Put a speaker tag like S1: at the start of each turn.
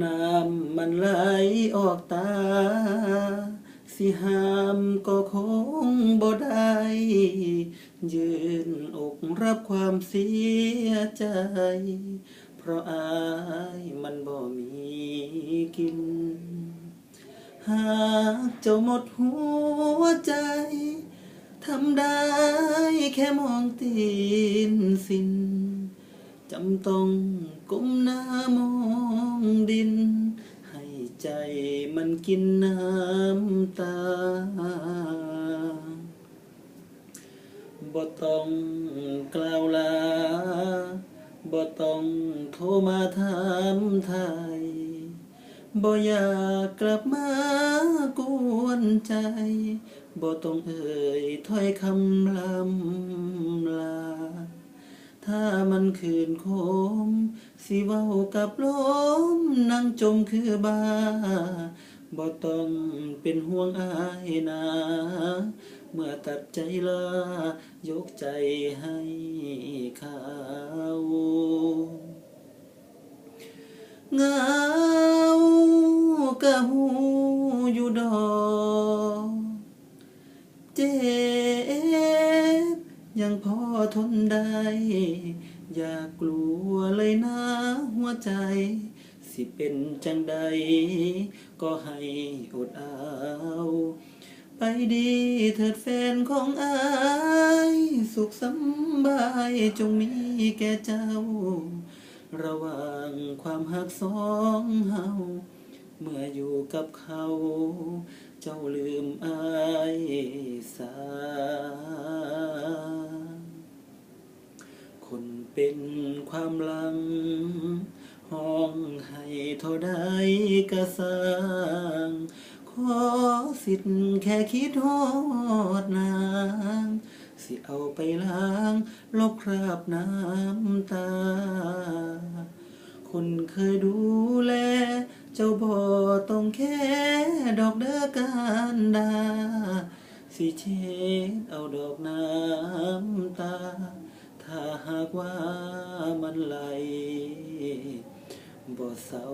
S1: น้ำมันไหลออกตาสิห้ามก็คงบ่ได้ยืนอกรับความเสียใจเพราะอายมันบ่มีกินหากเจ้าหมดหัวใจทำได้แค่มองตีนสิ้นจำต้องก้มหน้ามองดินให้ใจมันกินน้ำตาบ่ต้องกล่าวลาบ่ต้องโทรมาถามไทยบ่อยากกลับมากวนใจบ่ต้องเอ่ยถ้อยคำลำลาถ้ามันคืนคมสิเว้ากับลมนั่งจมคือบ้าบ่ต้องเป็นห่วงอายนะเมื่อตัดใจลายกใจให้เขาเหงากะหูอยู่ดอกเจ็บยังพอทนได้อย่ากลัวเลยนะหัวใจสิเป็นจังใดก็ให้อดเอาไปดีเถิดแฟนของอายสุขสำบายจงมีแก่เจ้าระหว่างความหักสองเฮาเมื่ออยู่กับเขาเจ้าลืมอายสาคนเป็นความหลังห้องให้เท่าใดก็สร้างขอสิทธิ์แค่คิดฮอดนางสิเอาไปล้างลบคราบน้ำตาคนเคยดูแลเจ้าบ่ต้องแค่ดอกเด้อการดาสิเช็ดเอาดอกน้ำตาถ้าหากว่ามันไหลบ่เศร้า